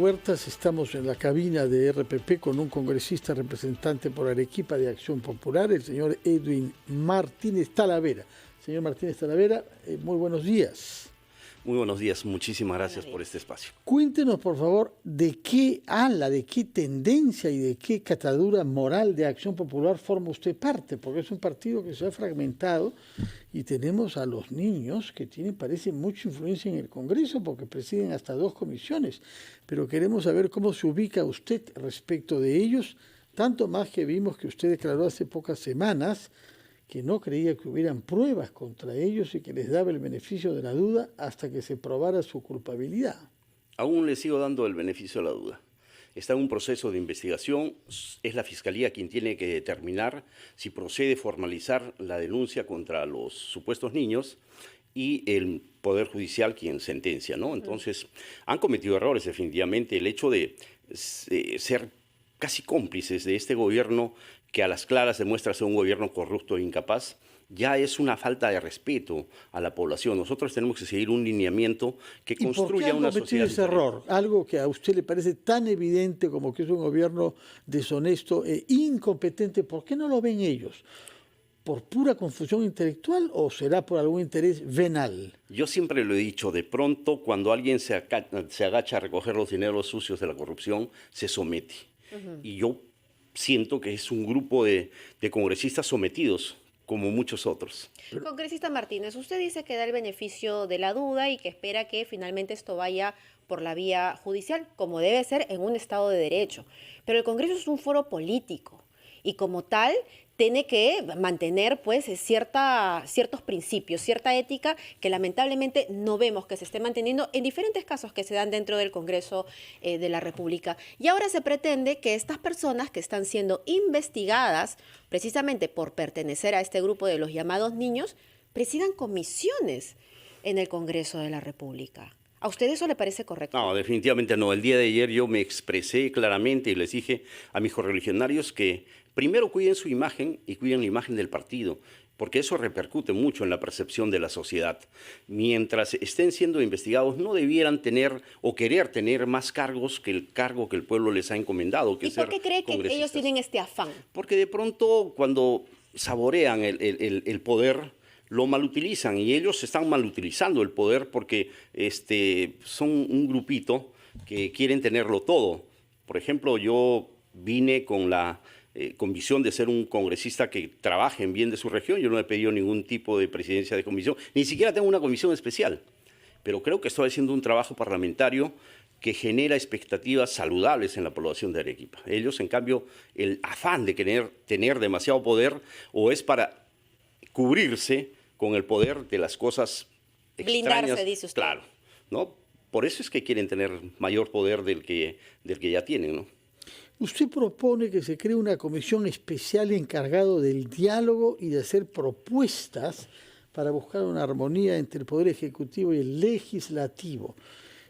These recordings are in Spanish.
Huertas. Estamos en la cabina de RPP con un congresista representante por Arequipa de Acción Popular, el señor Edwin Martínez Talavera. Señor Martínez Talavera, muy buenos días. Muy buenos días, muchísimas gracias por este espacio. Cuéntenos, por favor, de qué ala, de qué tendencia y de qué catadura moral de Acción Popular forma usted parte, porque es un partido que se ha fragmentado y tenemos a los niños que tienen, parece, mucha influencia en el Congreso porque presiden hasta 2 comisiones, pero queremos saber cómo se ubica usted respecto de ellos, tanto más que vimos que usted declaró hace pocas semanas que no creía que hubieran pruebas contra ellos y que les daba el beneficio de la duda hasta que se probara su culpabilidad. Aún le sigo dando el beneficio de la duda. Está en un proceso de investigación, es la Fiscalía quien tiene que determinar si procede formalizar la denuncia contra los supuestos niños y el Poder Judicial quien sentencia, ¿no? Entonces, han cometido errores definitivamente. El hecho de ser casi cómplices de este gobierno que a las claras demuestra ser un gobierno corrupto e incapaz, ya es una falta de respeto a la población. Nosotros tenemos que seguir un lineamiento que construya una sociedad. ¿Y por qué han cometido ese error? Algo que a usted le parece tan evidente como que es un gobierno deshonesto e incompetente, ¿por qué no lo ven ellos? ¿Por pura confusión intelectual o será por algún interés venal? Yo siempre lo he dicho, de pronto cuando alguien se agacha a recoger los dineros sucios de la corrupción, se somete. Y yo siento que es un grupo de congresistas sometidos, como muchos otros. Congresista Martínez, usted dice que da el beneficio de la duda y que espera que finalmente esto vaya por la vía judicial, como debe ser en un Estado de Derecho. Pero el Congreso es un foro político y como tal tiene que mantener pues ciertos principios, cierta ética que lamentablemente no vemos que se esté manteniendo en diferentes casos que se dan dentro del Congreso de la República. Y ahora se pretende que estas personas que están siendo investigadas precisamente por pertenecer a este grupo de los llamados niños, presidan comisiones en el Congreso de la República. ¿A usted eso le parece correcto? No, definitivamente no. El día de ayer yo me expresé claramente y les dije a mis correligionarios que primero cuiden su imagen y cuiden la imagen del partido, porque eso repercute mucho en la percepción de la sociedad. Mientras estén siendo investigados, no debieran tener o querer tener más cargos que el cargo que el pueblo les ha encomendado, que ¿Y por qué cree que ellos tienen este afán? Porque de pronto cuando saborean el poder, lo malutilizan y ellos están malutilizando el poder porque son un grupito que quieren tenerlo todo. Por ejemplo, yo vine con la convicción de ser un congresista que trabaje en bien de su región. Yo no he pedido ningún tipo de presidencia de comisión, ni siquiera tengo una comisión especial, pero creo que estoy haciendo un trabajo parlamentario que genera expectativas saludables en la población de Arequipa. Ellos, en cambio, el afán de querer tener demasiado poder o es para cubrirse con el poder de las cosas extrañas. Blindarse, dice usted. Claro, ¿no? Por eso es que quieren tener mayor poder del que ya tienen, ¿no? Usted propone que se cree una comisión especial encargada del diálogo y de hacer propuestas para buscar una armonía entre el Poder Ejecutivo y el Legislativo.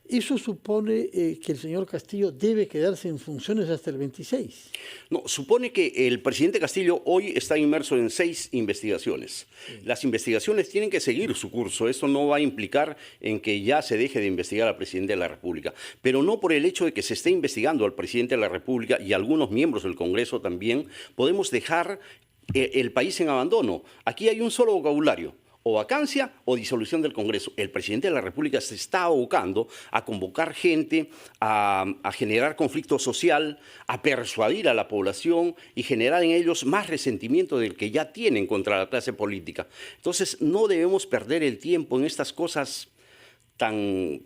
¿Eso supone que el señor Castillo debe quedarse en funciones hasta el 26? No, supone que el presidente Castillo hoy está inmerso en 6 investigaciones. Sí. Las investigaciones tienen que seguir su curso. Esto no va a implicar en que ya se deje de investigar al presidente de la República, pero no por el hecho de que se esté investigando al presidente de la República y algunos miembros del Congreso también, podemos dejar el país en abandono. Aquí hay un solo vocabulario: o vacancia o disolución del Congreso. El presidente de la República se está abocando a convocar gente, a generar conflicto social, a persuadir a la población y generar en ellos más resentimiento del que ya tienen contra la clase política. Entonces, no debemos perder el tiempo en estas cosas tan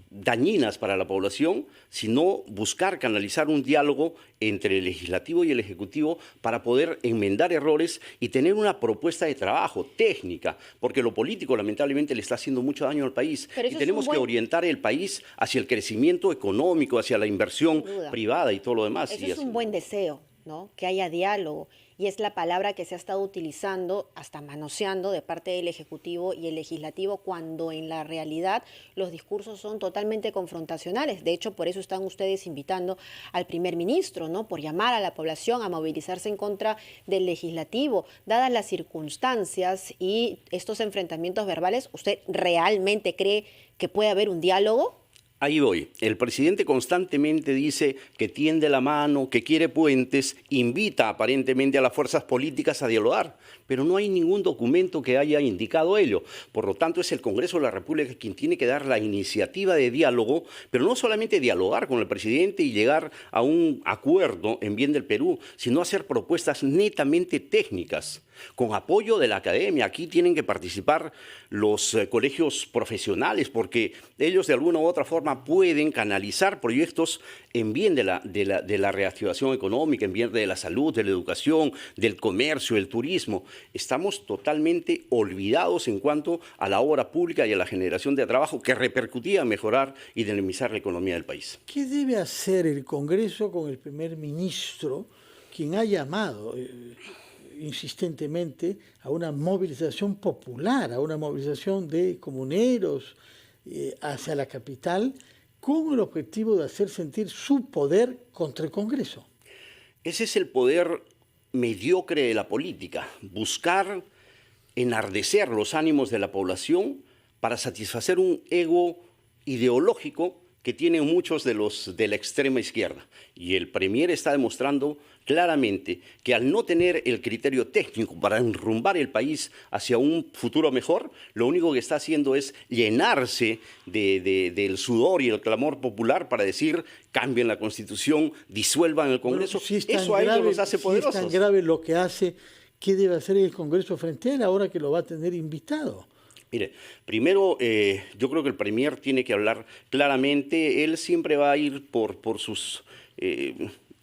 dañinas para la población, sino buscar canalizar un diálogo entre el legislativo y el ejecutivo para poder enmendar errores y tener una propuesta de trabajo técnica, porque lo político lamentablemente le está haciendo mucho daño al país y tenemos que orientar el país hacia el crecimiento económico, hacia la inversión privada y todo lo demás. Eso es un buen deseo, ¿no? Que haya diálogo, y es la palabra que se ha estado utilizando, hasta manoseando de parte del Ejecutivo y el Legislativo, cuando en la realidad los discursos son totalmente confrontacionales. De hecho, por eso están ustedes invitando al primer ministro, ¿no? Por llamar a la población a movilizarse en contra del Legislativo. Dadas las circunstancias y estos enfrentamientos verbales, ¿usted realmente cree que puede haber un diálogo? Ahí voy. El presidente constantemente dice que tiende la mano, que quiere puentes, invita aparentemente a las fuerzas políticas a dialogar, pero no hay ningún documento que haya indicado ello. Por lo tanto, es el Congreso de la República quien tiene que dar la iniciativa de diálogo, pero no solamente dialogar con el presidente y llegar a un acuerdo en bien del Perú, sino hacer propuestas netamente técnicas, con apoyo de la academia. Aquí tienen que participar los colegios profesionales, porque ellos de alguna u otra forma pueden canalizar proyectos en bien de la reactivación económica, en bien de la salud, de la educación, del comercio, del turismo. Estamos totalmente olvidados en cuanto a la obra pública y a la generación de trabajo que repercutía en mejorar y dinamizar la economía del país. ¿Qué debe hacer el Congreso con el primer ministro, quien ha llamado insistentemente a una movilización popular, a una movilización de comuneros hacia la capital, con el objetivo de hacer sentir su poder contra el Congreso? Ese es el poder mediocre de la política, buscar enardecer los ánimos de la población para satisfacer un ego ideológico que tienen muchos de los de la extrema izquierda. Y el Premier está demostrando claramente que al no tener el criterio técnico para enrumbar el país hacia un futuro mejor, lo único que está haciendo es llenarse del sudor y el clamor popular para decir cambien la Constitución, disuelvan el Congreso. Bueno, si eso a ellos los hace poderosos. Si es tan grave lo que hace, ¿qué debe hacer el Congreso frente a él ahora que lo va a tener invitado? Mire, primero yo creo que el Premier tiene que hablar claramente. Él siempre va a ir por sus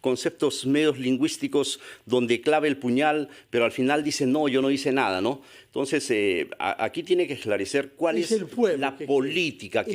conceptos medios lingüísticos donde clave el puñal, pero al final dice no, yo no hice nada, ¿no? Entonces aquí tiene que esclarecer cuál es la política que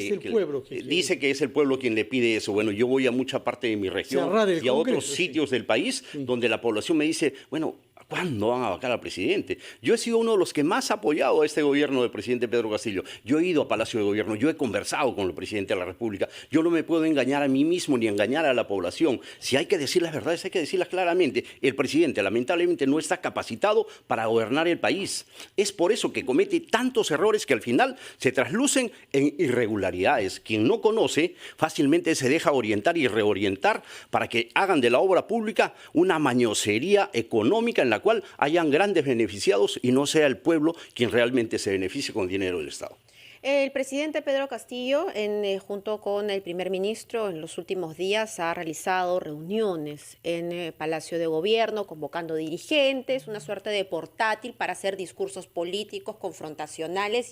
dice que es el pueblo quien le pide eso. Bueno, yo voy a mucha parte de mi región y a otros sitios del país donde la población me dice, bueno, ¿cuándo van a vacar al presidente? Yo he sido uno de los que más ha apoyado a este gobierno del presidente Pedro Castillo. Yo he ido a Palacio de Gobierno, yo he conversado con el presidente de la República. Yo no me puedo engañar a mí mismo ni engañar a la población. Si hay que decir las verdades, hay que decirlas claramente. El presidente lamentablemente no está capacitado para gobernar el país. Es por eso que comete tantos errores que al final se traslucen en irregularidades. Quien no conoce fácilmente se deja orientar y reorientar para que hagan de la obra pública una mañosería económica en la cual hayan grandes beneficiados y no sea el pueblo quien realmente se beneficie con dinero del Estado. El presidente Pedro Castillo, junto con el primer ministro, en los últimos días ha realizado reuniones en Palacio de Gobierno, convocando dirigentes, una suerte de portátil para hacer discursos políticos confrontacionales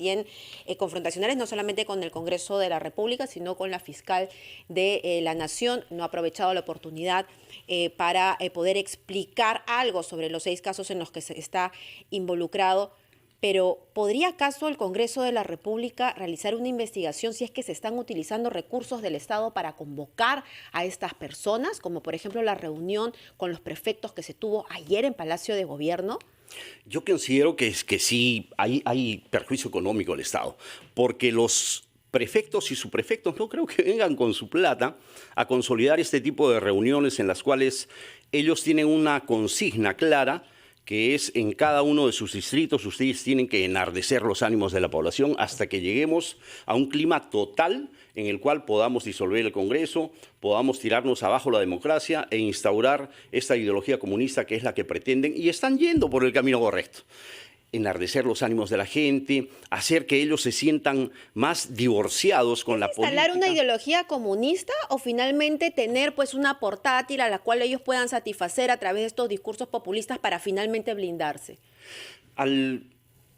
confrontacionales no solamente con el Congreso de la República, sino con la fiscal de la Nación. No ha aprovechado la oportunidad para poder explicar algo sobre los 6 casos en los que se está involucrado. Pero ¿podría acaso el Congreso de la República realizar una investigación si es que se están utilizando recursos del Estado para convocar a estas personas, como por ejemplo la reunión con los prefectos que se tuvo ayer en Palacio de Gobierno? Yo considero que sí hay perjuicio económico al Estado, porque los prefectos y subprefectos no creo que vengan con su plata a consolidar este tipo de reuniones en las cuales ellos tienen una consigna clara, que es en cada uno de sus distritos ustedes tienen que enardecer los ánimos de la población hasta que lleguemos a un clima total en el cual podamos disolver el Congreso, podamos tirarnos abajo la democracia e instaurar esta ideología comunista que es la que pretenden y están yendo por el camino correcto. Enardecer los ánimos de la gente, hacer que ellos se sientan más divorciados con la política. ¿Instalar una ideología comunista o finalmente tener pues una portátil a la cual ellos puedan satisfacer a través de estos discursos populistas para finalmente blindarse? Al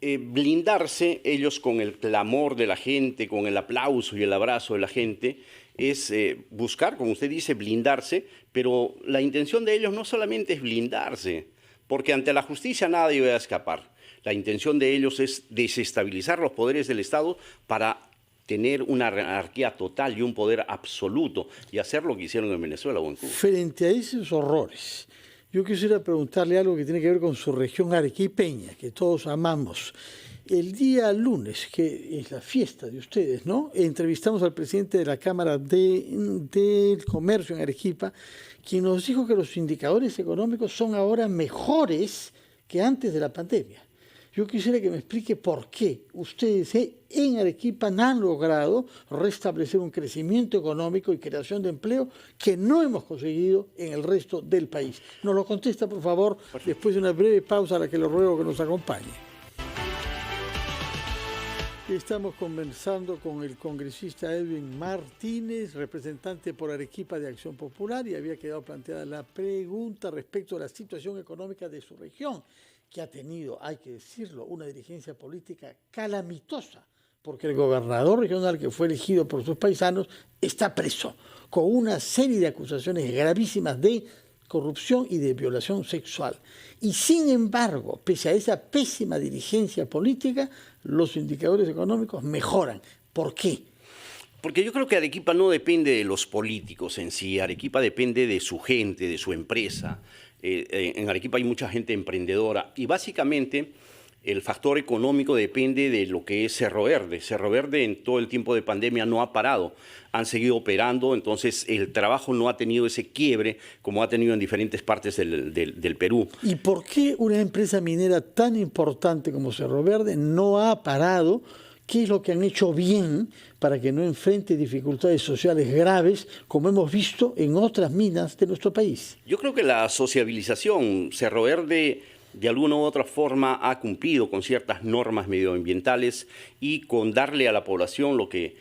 blindarse ellos con el clamor de la gente, con el aplauso y el abrazo de la gente, es buscar, como usted dice, blindarse, pero la intención de ellos no solamente es blindarse, porque ante la justicia nadie va a escapar. La intención de ellos es desestabilizar los poderes del Estado para tener una anarquía total y un poder absoluto y hacer lo que hicieron en Venezuela o en Cuba. Frente a esos horrores, yo quisiera preguntarle algo que tiene que ver con su región arequipeña, que todos amamos. El día lunes, que es la fiesta de ustedes, ¿no? Entrevistamos al presidente de la Cámara del Comercio en Arequipa, quien nos dijo que los indicadores económicos son ahora mejores que antes de la pandemia. Yo quisiera que me explique por qué ustedes en Arequipa no han logrado restablecer un crecimiento económico y creación de empleo que no hemos conseguido en el resto del país. Nos lo contesta, por favor, después de una breve pausa a la que le ruego que nos acompañe. Estamos conversando con el congresista Edwin Martínez, representante por Arequipa de Acción Popular, y había quedado planteada la pregunta respecto a la situación económica de su región, que ha tenido, hay que decirlo, una dirigencia política calamitosa, porque el gobernador regional que fue elegido por sus paisanos está preso, con una serie de acusaciones gravísimas de corrupción y de violación sexual. Y sin embargo, pese a esa pésima dirigencia política, los indicadores económicos mejoran. ¿Por qué? Porque yo creo que Arequipa no depende de los políticos en sí, Arequipa depende de su gente, de su empresa. En Arequipa hay mucha gente emprendedora y básicamente el factor económico depende de lo que es Cerro Verde. Cerro Verde en todo el tiempo de pandemia no ha parado, han seguido operando, entonces el trabajo no ha tenido ese quiebre como ha tenido en diferentes partes del Perú. ¿Y por qué una empresa minera tan importante como Cerro Verde no ha parado? ¿Qué es lo que han hecho bien para que no enfrente dificultades sociales graves, como hemos visto en otras minas de nuestro país? Yo creo que la sociabilización, Cerro Verde de alguna u otra forma ha cumplido con ciertas normas medioambientales y con darle a la población lo que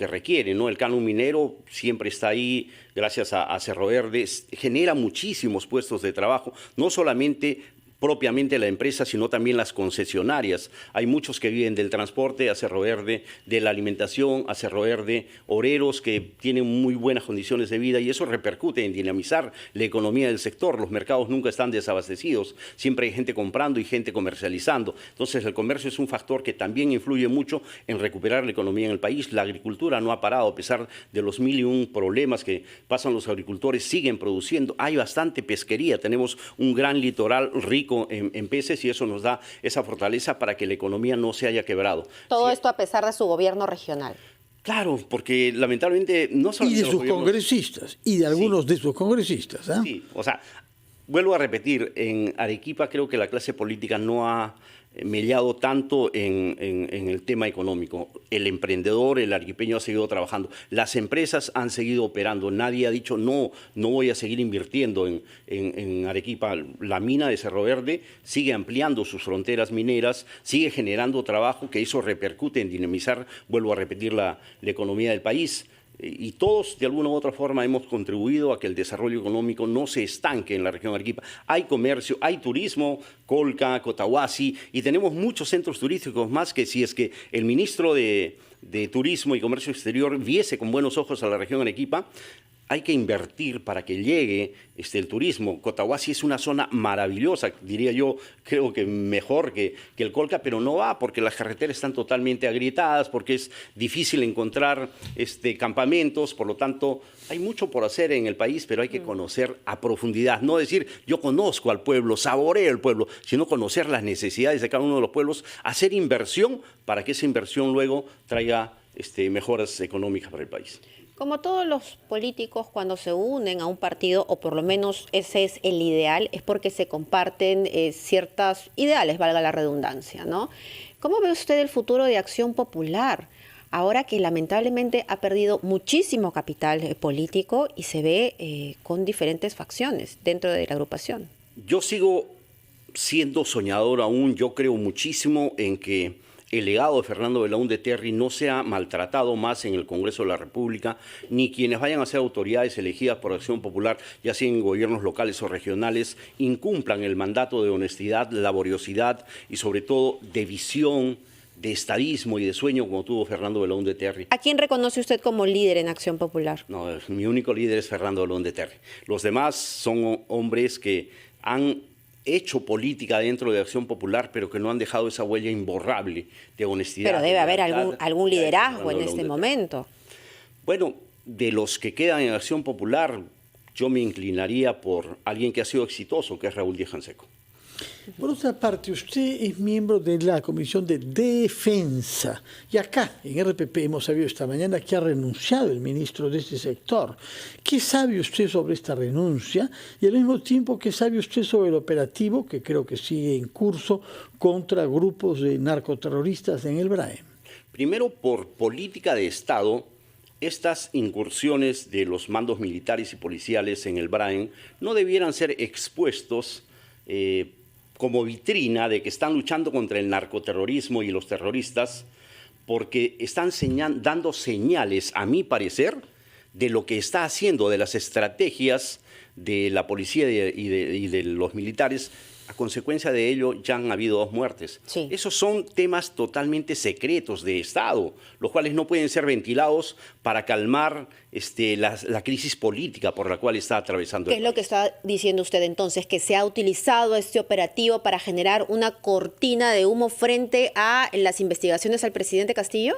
requiere, ¿no? El canon minero siempre está ahí, gracias a Cerro Verde, genera muchísimos puestos de trabajo, no solamente propiamente la empresa, sino también las concesionarias. Hay muchos que viven del transporte a Cerro Verde, de la alimentación a Cerro Verde, obreros que tienen muy buenas condiciones de vida y eso repercute en dinamizar la economía del sector. Los mercados nunca están desabastecidos, siempre hay gente comprando y gente comercializando. Entonces el comercio es un factor que también influye mucho en recuperar la economía en el país. La agricultura no ha parado, a pesar de los 1001 problemas que pasan los agricultores, siguen produciendo. Hay bastante pesquería, tenemos un gran litoral rico en peces y eso nos da esa fortaleza para que la economía no se haya quebrado. Todo esto a pesar de su gobierno regional. Claro, porque lamentablemente no solamente y de sus congresistas, y de algunos de sus congresistas. ¿Eh? Sí, o sea, vuelvo a repetir, en Arequipa creo que la clase política no ha mellado tanto en el tema económico. El emprendedor, el arequipeño ha seguido trabajando. Las empresas han seguido operando. Nadie ha dicho no voy a seguir invirtiendo en Arequipa. La mina de Cerro Verde sigue ampliando sus fronteras mineras, sigue generando trabajo que eso repercute en dinamizar, vuelvo a repetir, la economía del país. Y todos, de alguna u otra forma, hemos contribuido a que el desarrollo económico no se estanque en la región Arequipa. Hay comercio, hay turismo, Colca, Cotahuasi, y tenemos muchos centros turísticos más que si es que el ministro de Turismo y Comercio Exterior viese con buenos ojos a la región Arequipa. Hay que invertir para que llegue el turismo. Cotahuasi es una zona maravillosa, diría yo, creo que mejor que el Colca, pero no va porque las carreteras están totalmente agrietadas, porque es difícil encontrar campamentos, por lo tanto hay mucho por hacer en el país, pero hay que conocer a profundidad, no decir yo conozco al pueblo, saboreo el pueblo, sino conocer las necesidades de cada uno de los pueblos, hacer inversión para que esa inversión luego traiga mejoras económicas para el país. Como todos los políticos, cuando se unen a un partido, o por lo menos ese es el ideal, es porque se comparten ciertos ideales, valga la redundancia, ¿no? ¿Cómo ve usted el futuro de Acción Popular, ahora que lamentablemente ha perdido muchísimo capital político y se ve con diferentes facciones dentro de la agrupación? Yo sigo siendo soñador aún, yo creo muchísimo en que el legado de Fernando Belaúnde Terry no sea maltratado más en el Congreso de la República, ni quienes vayan a ser autoridades elegidas por Acción Popular, ya sea en gobiernos locales o regionales, incumplan el mandato de honestidad, laboriosidad y sobre todo de visión, de estadismo y de sueño como tuvo Fernando Belaúnde Terry. ¿A quién reconoce usted como líder en Acción Popular? No, mi único líder es Fernando Belaúnde Terry. Los demás son hombres que han hecho política dentro de Acción Popular, pero que no han dejado esa huella imborrable de honestidad. Pero debe haber algún liderazgo en este momento. Bueno, de los que quedan en Acción Popular, yo me inclinaría por alguien que ha sido exitoso, que es Raúl Díaz Canseco. Por otra parte, usted es miembro de la Comisión de Defensa y acá en RPP hemos sabido esta mañana que ha renunciado el ministro de este sector. ¿Qué sabe usted sobre esta renuncia? Y al mismo tiempo, ¿qué sabe usted sobre el operativo que creo que sigue en curso contra grupos de narcoterroristas en el Brain? Primero, por política de Estado, estas incursiones de los mandos militares y policiales en el Brain no debieran ser expuestos como vitrina de que están luchando contra el narcoterrorismo y los terroristas, porque están dando señales, a mi parecer, de lo que está haciendo, de las estrategias de la policía y de los militares. A consecuencia de ello, ya han habido 2 muertes. Sí. Esos son temas totalmente secretos de Estado, los cuales no pueden ser ventilados para calmar la crisis política por la cual está atravesando el país. ¿Qué es lo que está diciendo usted entonces? ¿Que se ha utilizado este operativo para generar una cortina de humo frente a las investigaciones al presidente Castillo?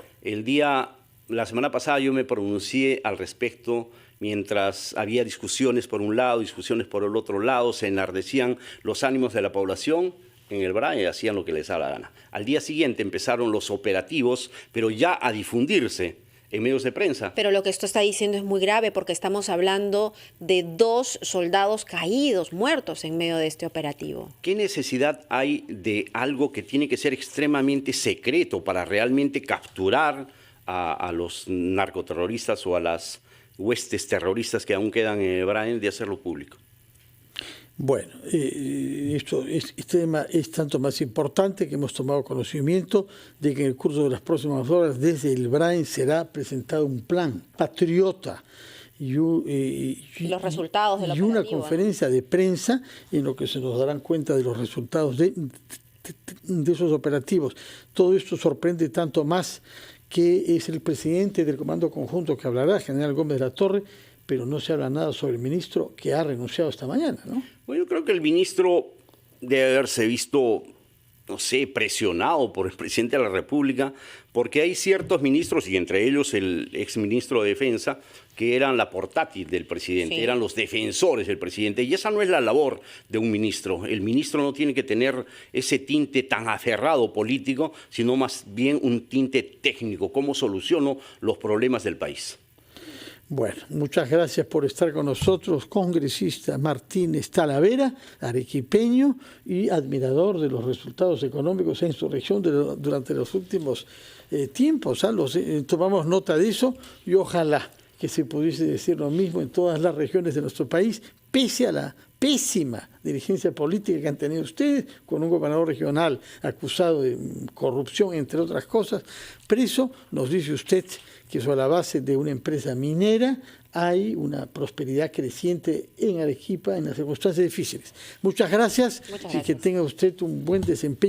La semana pasada yo me pronuncié al respecto. Mientras había discusiones por un lado, discusiones por el otro lado, se enardecían los ánimos de la población en el Brain y hacían lo que les daba la gana. Al día siguiente empezaron los operativos, pero ya a difundirse en medios de prensa. Pero lo que esto está diciendo es muy grave porque estamos hablando de 2 soldados caídos, muertos en medio de este operativo. ¿Qué necesidad hay de algo que tiene que ser extremadamente secreto para realmente capturar a los narcoterroristas o a las huestes terroristas que aún quedan en el Brain de hacerlo público? Bueno, este tema es tanto más importante que hemos tomado conocimiento de que en el curso de las próximas horas desde el Brain será presentado un plan patriota y los resultados del operativo, una conferencia de prensa en lo que se nos darán cuenta de los resultados de esos operativos. Todo esto sorprende tanto más que es el presidente del Comando Conjunto que hablará, General Gómez de la Torre, pero no se habla nada sobre el ministro que ha renunciado esta mañana, ¿no? Bueno, yo creo que el ministro debe haberse visto, no sé, presionado por el presidente de la República, porque hay ciertos ministros, y entre ellos el exministro de Defensa, que eran la portátil del presidente, sí, eran los defensores del presidente, y esa no es la labor de un ministro. El ministro no tiene que tener ese tinte tan aferrado político, sino más bien un tinte técnico, cómo soluciono los problemas del país. Bueno, muchas gracias por estar con nosotros, congresista Martínez Talavera, arequipeño y admirador de los resultados económicos en su región durante los últimos tiempos. Tomamos nota de eso y ojalá que se pudiese decir lo mismo en todas las regiones de nuestro país, pese a la pésima dirigencia política que han tenido ustedes, con un gobernador regional acusado de corrupción, entre otras cosas, preso. Nos dice usted que sobre la base de una empresa minera hay una prosperidad creciente en Arequipa en las circunstancias difíciles. Muchas gracias. Muchas y gracias. que tenga usted un buen desempeño.